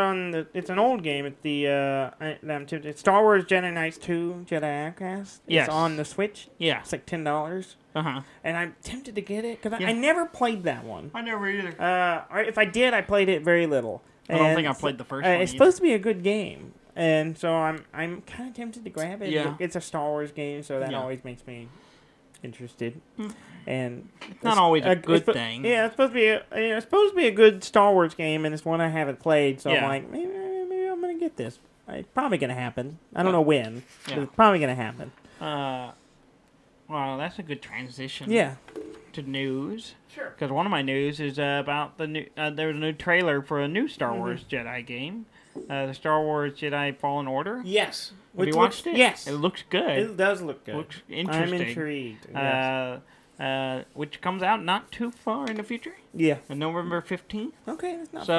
it's an old game. It's Star Wars Jedi Knights 2 Jedi Outcast. It's on the Switch. Yeah. It's like $10. And I'm tempted to get it because I never played that one. I never either. If I did, I played it very little. I don't think I played the first one. It's supposed to be a good game. And so I'm kind of tempted to grab it. Yeah. It's a Star Wars game, so that always makes me interested. And it's not always a good thing. Yeah, it's supposed to be a good Star Wars game, and it's one I haven't played. So I'm like, maybe I'm gonna get this. It's probably gonna happen. I don't know when, but it's probably gonna happen. Well, that's a good transition. Yeah. To news. Sure. Because one of my news is about the new. There was a new trailer for a new Star Wars Jedi game. The Star Wars Jedi Fallen Order. Yes. Have you watched it? Yes. It looks good. It does look good. Looks interesting. I'm intrigued. Yes. Which comes out not too far in the future. Yeah. On November 15th. Okay, that's not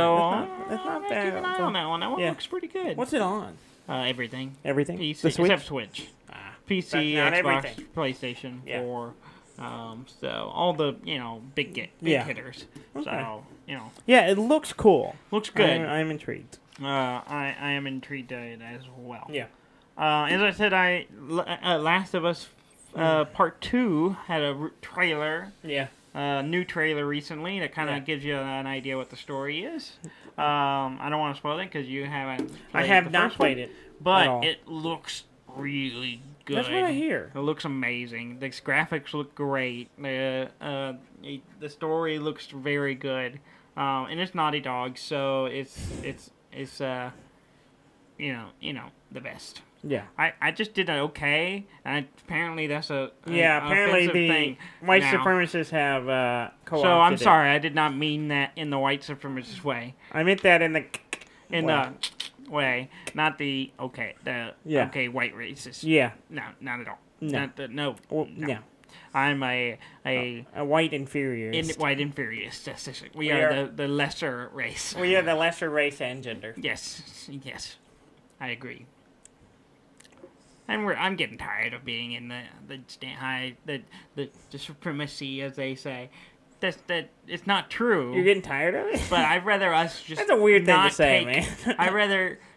bad. That's not bad. Keep an eye on that one. That one looks pretty good. What's it on? Everything. Everything? PC. The Switch? Except Switch. PC, Xbox, PlayStation 4. So all the big hitters. Okay. So Yeah, it looks cool. Looks good. I'm intrigued. I am intrigued as well. Yeah. As I said, Last of Us Part 2 had a trailer. Yeah. New trailer recently that kind of gives you an idea what the story is. I don't want to spoil it because you haven't. I have not played it, but it looks really good. That's what I hear. It looks amazing. The graphics look great. The story looks very good. And it's Naughty Dog, so it's the best. Yeah. I just did an okay, and apparently that's apparently the thing white supremacists have co-opted So I'm sorry, I did not mean that in the white supremacist way. I meant that in the way, not the okay white racist. Yeah. No, not at all. No. No. I'm a white inferiorist. White inferiorist. We are the lesser race. We are the lesser race and gender. Yes, I agree. And I'm getting tired of being in the supremacy, as they say. That it's not true. You're getting tired of it? But I'd rather us just. That's a weird thing to say, man.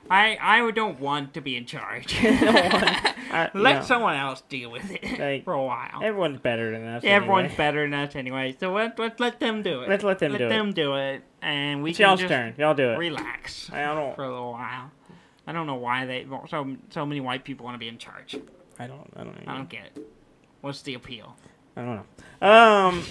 I don't want to be in charge. Let someone else deal with it for a while. Everyone's better than us. Everyone's better than us anyway. So let's let them do it. Let's let them do it, and we it's can y'all's just turn. Y'all do it. Relax. For a little while. I don't know why so many white people want to be in charge. I don't get it. What's the appeal? I don't know.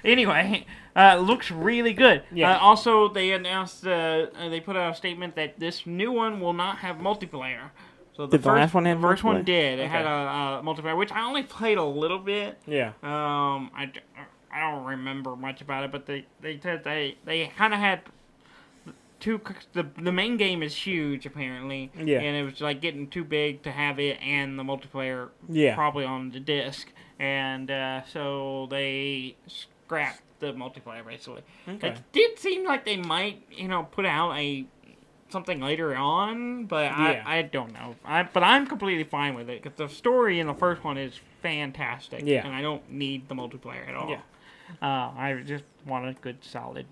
Anyway, looks really good. Yeah. Also, they announced, they put out a statement that this new one will not have multiplayer. So Did the last one have the first one multiplayer? did. It Okay. had a multiplayer, which I only played a little bit. Yeah. I don't remember much about it, but they said they kind of had two. The main game is huge apparently. Yeah. And it was like getting too big to have it and the multiplayer. Yeah. Probably on the disc, and so they scrapped the multiplayer basically. Okay. It did seem like they might, put out something later on, but Yeah. I don't know. But I'm completely fine with it because the story in the first one is fantastic. Yeah. And I don't need the multiplayer at all. Yeah. I just want a good, solid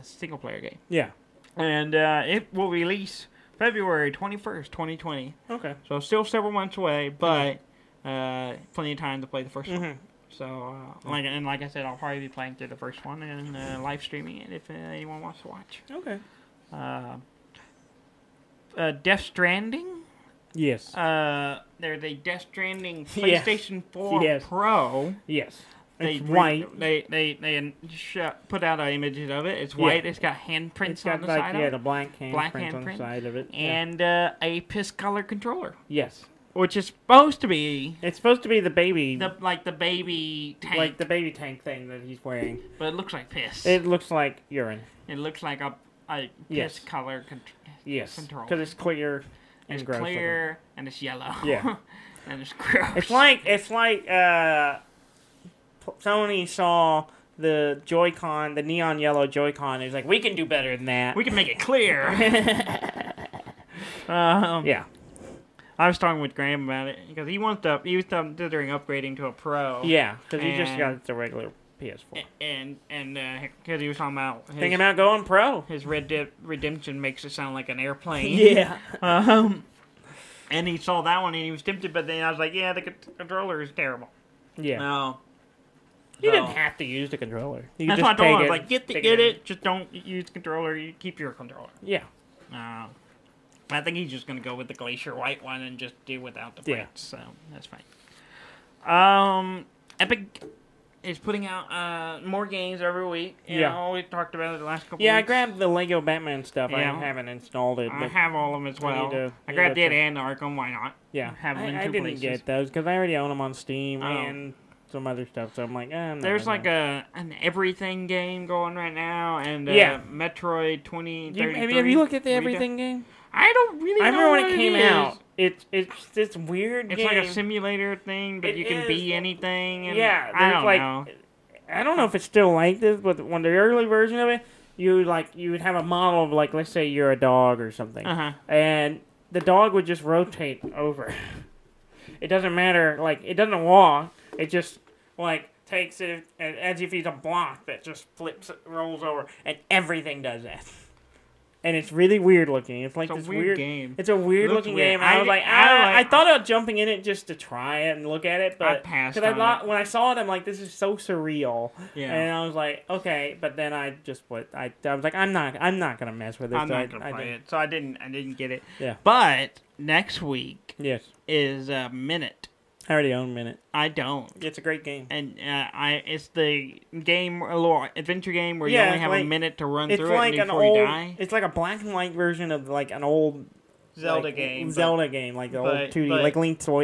single player game. Yeah. And it will release February 21st, 2020. Okay. So still several months away, but plenty of time to play the first one. So, like I said, I'll probably be playing through the first one and live streaming it if anyone wants to watch. Okay. Death Stranding. Yes. There's a Death Stranding Yes. PlayStation 4 Yes. Pro. Yes. They It's white. They put out images of it. It's white. It's got handprints It's got on the like side of the it. black handprint on the handprint. side of it. And a piss color controller, Yes. which is supposed to be It's supposed to be the baby, the baby tank, like the baby tank thing that he's wearing. but it looks like piss. It looks like urine. It looks like a Yes. piss color Yes. controller. Because it's clear and It's gross. clear and it's yellow. Yeah. And it's gross. It's like Sony saw the Joy-Con, the neon yellow Joy-Con. It's like, we can do better than that. we can make it clear. Yeah. I was talking with Graham about it because he was considering upgrading to a Pro. Yeah, because he just And- got the regular PS4. And because he was talking about Thinking about going pro. his Red Dead Redemption makes it sound like an airplane. Yeah. And he saw that one and he was tempted, but then I was like, yeah, the controller is terrible. Yeah. No. You So- didn't have to use the controller. You That's could what I just told him. I take was it. like, get in. it, just don't use the controller. You keep your controller. Yeah. I think he's just gonna go with the Glacier White one and just do without the Yeah. prints, so that's fine. Epic is putting out more games every week. You know, we talked about it the last couple Yeah, I weeks. grabbed the Lego Batman stuff. I Yeah. haven't installed it. I But have all of them as well. I grabbed Dead and Arkham, why not? yeah, have them in I two didn't places. get those because I already own them on Steam Oh. and some other stuff. So I'm like, There's like an everything game going right now, and Yeah. Metroid 2033. have you looked at the Everything game? I don't really I know remember when what it came is. out. It's this weird It's game. like a simulator thing, but It you can is. be anything. And Yeah, I there's don't like, know. I don't know if it's still like this, but when the early version of it, you would have a model of like, let's say you're a dog or something, and the dog would just rotate over. It doesn't matter, like it doesn't walk. It just like takes it as if he's a block that just flips, rolls over, and everything does that. And it's really weird looking. It's like It's a this weird game. It's a weird Looks looking weird. game. I was like, I thought about jumping in it just to try it and look at it, but I passed because on it. when I saw it, I'm like, this is so surreal. Yeah. And I was like, okay, but then I just I was like, I'm not gonna mess with it. I'm so not gonna play it, so I didn't get it. Yeah. But next week Yes, is Minute. I already own Minute. I don't. It's a great game. And it's the game, a little adventure game where you Yeah, only have like- a minute to run It's through like it an before old. you die. It's like a black and white version of like an old Zelda like, game. Zelda game, like the old but- 2D, but- like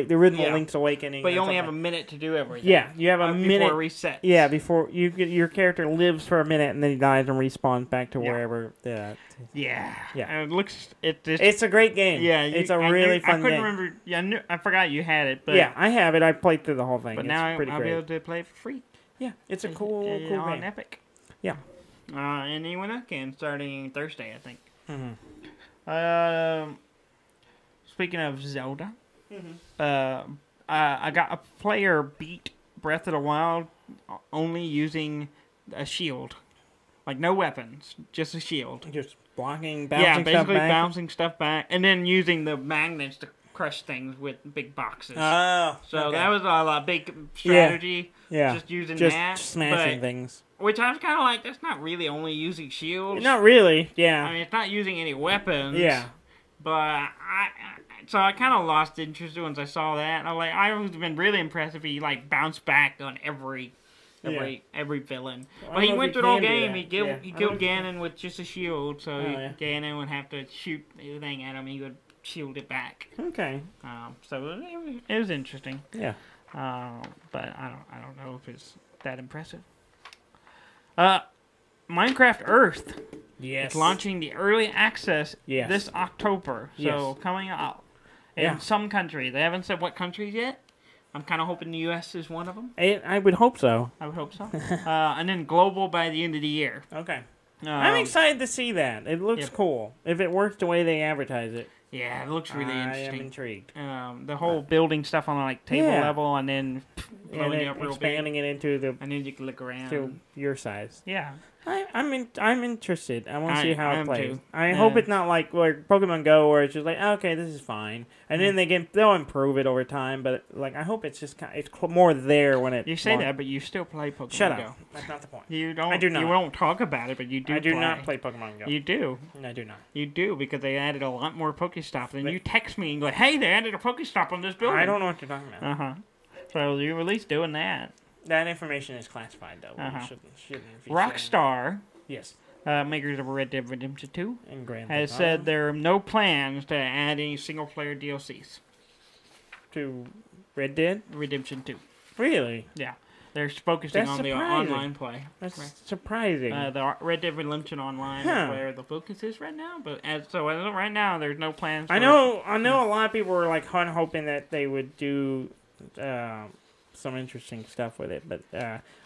the original Yeah. Link's Awakening. But you or only have a something. minute to do everything. Yeah, you have a minute. before it resets. Yeah, before your character lives for a minute and then he dies and respawns back to Yeah. wherever. Yeah, Yeah. Yeah. And it looks. it's a great game. Yeah, it's a I really knew, fun I couldn't game. remember. Yeah, I forgot you had it. But Yeah, I have it. I played through the whole thing. But It's now pretty I'll be great. able to play it for free. Yeah, it's a cool on game. Epic. Yeah. And anyone else can starting Thursday, I think. Mm-hmm. Speaking of Zelda, I got a player beat Breath of the Wild only using a shield, like no weapons, just a shield. Just blocking, Yeah, bouncing stuff basically back. bouncing stuff back, and then using the magnets to crush things with big boxes. Oh, So okay. that was a big strategy. Yeah, Just using just that, smashing but- things. Which I was kind of like, that's not really only using shields. Not really. Yeah, I mean, it's not using any weapons. yeah. But So I kind of lost interest once I saw that. And I would have been really impressed if he like bounced back on every villain. Well, But he went through the whole game. He He killed Ganon with just a shield, so Ganon would have to shoot anything at him. He would shield it back. Okay. So it was interesting. Yeah. But I don't know if it's that impressive. Minecraft Earth. Yes. It's launching the early access Yes. this October. So coming out in some country. They haven't said what countries yet. I'm kind of hoping the U.S. is one of them. I would hope so. I would hope so. And then global by the end of the year. Okay. I'm excited to see that. It looks cool. If it works the way they advertise it. Yeah, it looks really interesting. I am intrigued. The whole building stuff on like table level and then blowing it up real expanding big. it into the And then you can look around. to your size. Yeah. I'm interested. I want to see how it plays. Too. I hope it's not like Pokemon Go where it's just like, okay, this is fine, and then they'll improve it over time. But like, I hope it's just it's more there when it. You say that, but you still play Pokemon Shut Go. up. That's not the point. You don't. I do not. You won't talk about it, but you do. I do not play Pokemon Go. You do. I do not. You do because they added a lot more Pokestops. And you text me and go, "Hey, they added a Pokestop on this building." I don't know what you're talking about. So you're at least doing that. That information is classified, though. Shouldn't Rockstar, yes, makers of Red Dead Redemption 2, and Grand has said there are no plans to add any single-player DLCs to Red Dead Redemption 2. Really? Yeah, they're focusing on the online play. That's surprising. The Red Dead Redemption Online is where the focus is right now. But as of right now, there's no plans. I know a lot of people were like hoping that they would do some interesting stuff with it, but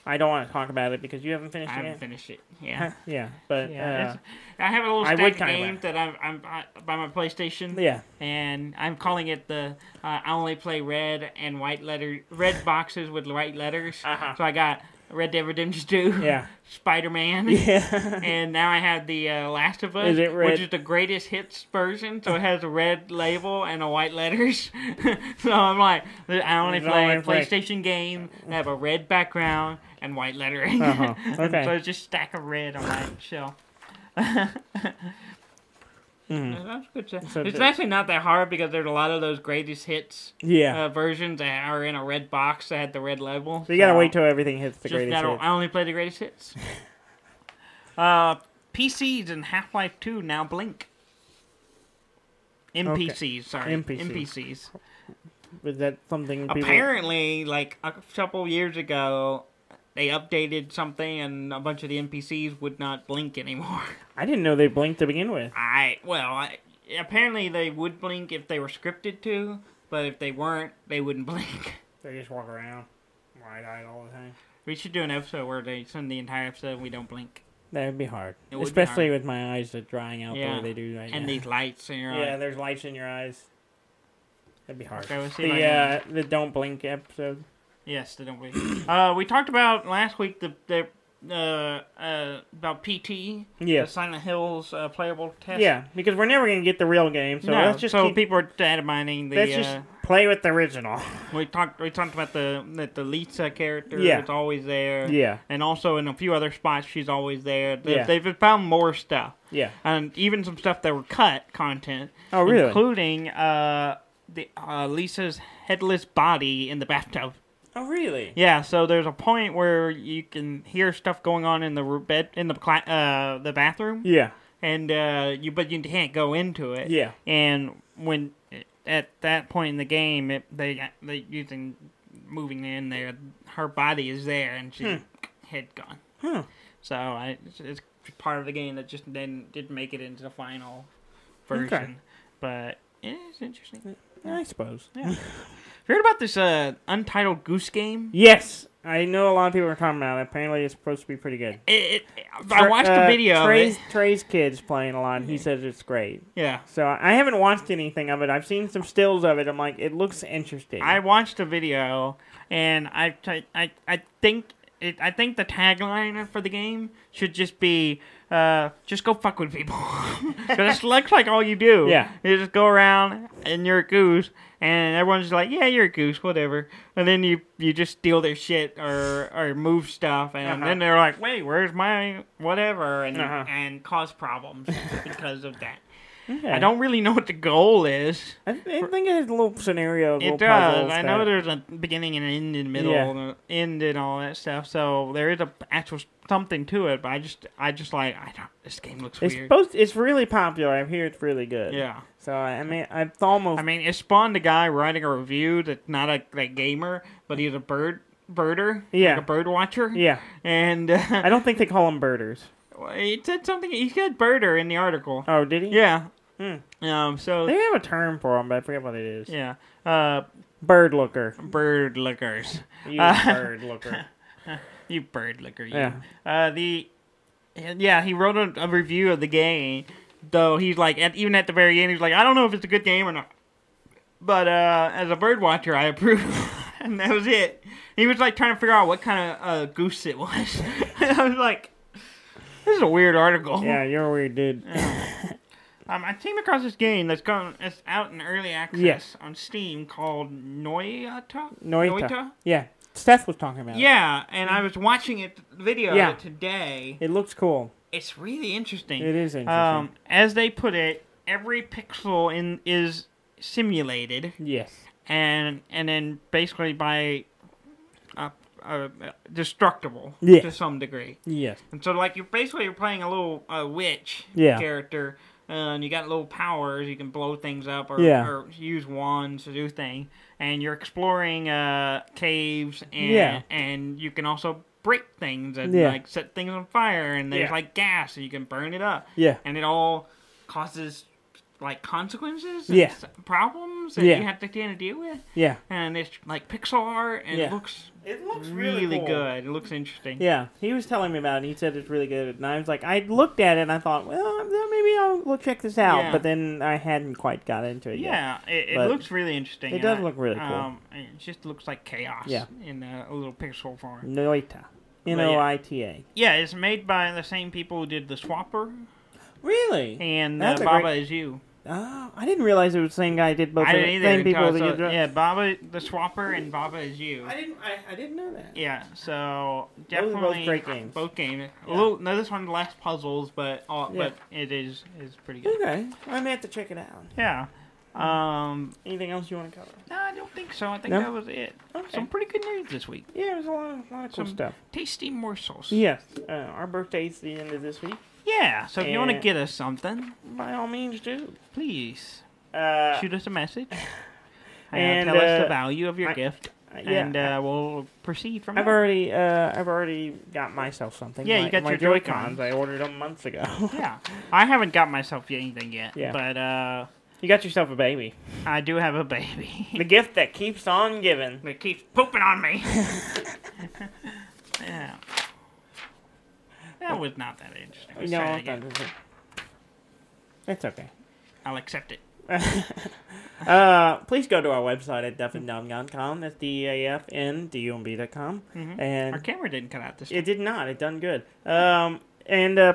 I don't want to talk about it because you haven't finished it yet. I haven't finished it. Yeah. Yeah, but I have a little stack of games that I'm by my PlayStation. Yeah. And I'm calling it the I only play red and white red boxes with white letters. So I got Red Dead Redemption 2, Spider-Man, and now I have the Last of Us, which is the greatest hits version, so it has a red label and a white letters. So I'm like, I only play a PlayStation game that have a red background and white lettering. Okay. So it's just a stack of red on my shelf. That's good stuff. It's actually not that hard because there's a lot of those greatest hits versions that are in a red box that had the red label. So you gotta wait till everything hits the greatest hits. I only play the greatest hits. PCs and Half-Life 2 now blink. NPCs, sorry. NPCs. Was that something apparently, like a couple years ago, they updated something and a bunch of the NPCs would not blink anymore. I didn't know they blinked to begin with. Apparently they would blink if they were scripted to, but if they weren't, they wouldn't blink. They just walk around wide-eyed all the time. We should do an episode where they send the entire episode and we don't blink. That would be hard. Especially with my eyes drying out the way they do right now. And these lights in your eyes. Yeah, there's lights in your eyes. That'd be hard. Okay, we'll see the Don't Blink episode. Yes, the Don't Blink. We talked about last week about PT. The Silent Hills playable test. Yeah, because we're never going to get the real game, so let's just people are data mining the... Let's just play with the original. We talked about the Lisa character is always there. Yeah. And also in a few other spots she's always there. They've found more stuff. Yeah. And even some stuff that were cut content. Oh, really? Including Lisa's headless body in the bathtub. Oh, really? Yeah, so there's a point where you can hear stuff going on in the the bathroom. Yeah. And but you can't go into it. Yeah. And when at that point in the game, they using moving in there, her body is there and she's head gone. So it's part of the game that just didn't make it into the final version. Okay. But it is interesting. I suppose. Yeah. You heard about this Untitled Goose Game? Yes. I know a lot of people are talking about it. Apparently it's supposed to be pretty good. I watched the video. Trey's kid's playing a lot, and he says it's great. Yeah. So I haven't watched anything of it. I've seen some stills of it. I'm like, it looks interesting. I watched the video, and I think the tagline for the game should just be, just go fuck with people. Because it looks like all you do. Yeah. You just go around, and you're a goose, and everyone's just like, yeah, you're a goose, whatever. And then you just steal their shit or move stuff, and then they're like, wait, where's my whatever, and cause problems because of that. Okay. I don't really know what the goal is. I think it has a little scenario. It does. I know there's a beginning and an end in the middle, and an end and all that stuff. So there is a actual something to it. But I just like this game looks weird. It's really popular. I hear it's really good. Yeah. So I mean, I've almost. I mean, it spawned a guy writing a review that's not a gamer, but he's a birder. Yeah. Like a bird watcher. Yeah. And I don't think they call them birders. He said something. He said birder in the article. Oh, did he? Yeah. So they have a term for them, but I forget what it is. Yeah. Bird looker. Bird lookers. You bird looker. You bird looker. You. Yeah. He wrote a review of the game, though he's like, even at the very end, he's like, I don't know if it's a good game or not, but as a bird watcher, I approve. And that was it. He was like trying to figure out what kind of goose it was. I was like, this is a weird article. Yeah, you're a weird dude. I came across this game that's out in early access on Steam called Noita. Yeah, Steph was talking about it. Yeah, and I was watching video of it today. It looks cool. It's really interesting. It is interesting. As they put it, every pixel is simulated. Yes. And then basically by destructible to some degree. Yes. And so like you're playing a little witch character, and you got little powers. You can blow things up or use wands to do things. And you're exploring caves, and you can also break things and like set things on fire. And there's like gas, and you can burn it up. Yeah. And it all causes like consequences, problems that you have to kind of deal with. Yeah. And it's like pixel art, and it looks really cool. good. It looks interesting. Yeah, he was telling me about it, and he said it's really good. And I was like, I looked at it, and I thought, well, maybe I'll check this out. Yeah. But then I hadn't quite got into it yet. Yeah, it looks really interesting. It does look really cool. It just looks like chaos in a little pixel form. Noita. Noita. Yeah, it's made by the same people who did The Swapper. Really? And Baba Is You. Oh, I didn't realize it was the same guy who did both. I didn't either. Same people Baba the Swapper and Baba Is You. I didn't know that. Yeah, so definitely both great games. Both games. Yeah. This one less puzzles, but it is pretty good. Okay, I may have to check it out. Yeah. Anything else you want to cover? No, I don't think so. I think that was it. Okay. Some pretty good news this week. Yeah, there's a lot of cool stuff. Tasty morsels. Yes, our birthday's the end of this week. Yeah, so if you want to get us something, by all means do. Please shoot us a message and tell us the value of your gift, and we'll proceed from there. I've already got myself something. Yeah, you got your Joy-Cons. I ordered them months ago. Yeah, I haven't got myself anything yet. Yeah. But you got yourself a baby. I do have a baby. The gift that keeps on giving. That keeps pooping on me. Yeah. That was not that interesting. No, it's okay. I'll accept it. Please go to our website at deafandumb.com. That's DEAFNDUMB.com. And our camera didn't cut out this time. It did not. It done good. And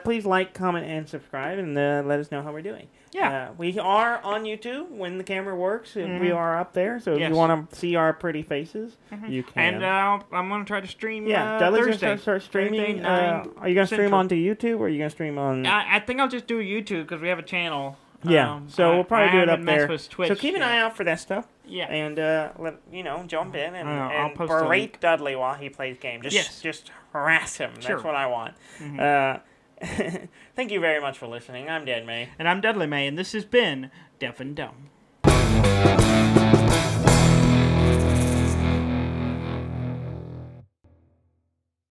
please like, comment, and subscribe, and let us know how we're doing. Yeah. We are on YouTube when the camera works. We are up there, so if you want to see our pretty faces, you can. And I'm going to try to stream Dudley's Thursday. Going to start streaming. Are you going to stream onto YouTube, or are you going to stream on... I think I'll just do YouTube, because we have a channel. Yeah, so we'll probably do it up there. Twitch, so keep an eye out for that stuff. Yeah. And, jump in and berate Dudley while he plays games. Just harass him. That's what I want. Thank you very much for listening. I'm Dad May. And I'm Dudley May, and this has been Deaf and Dumb.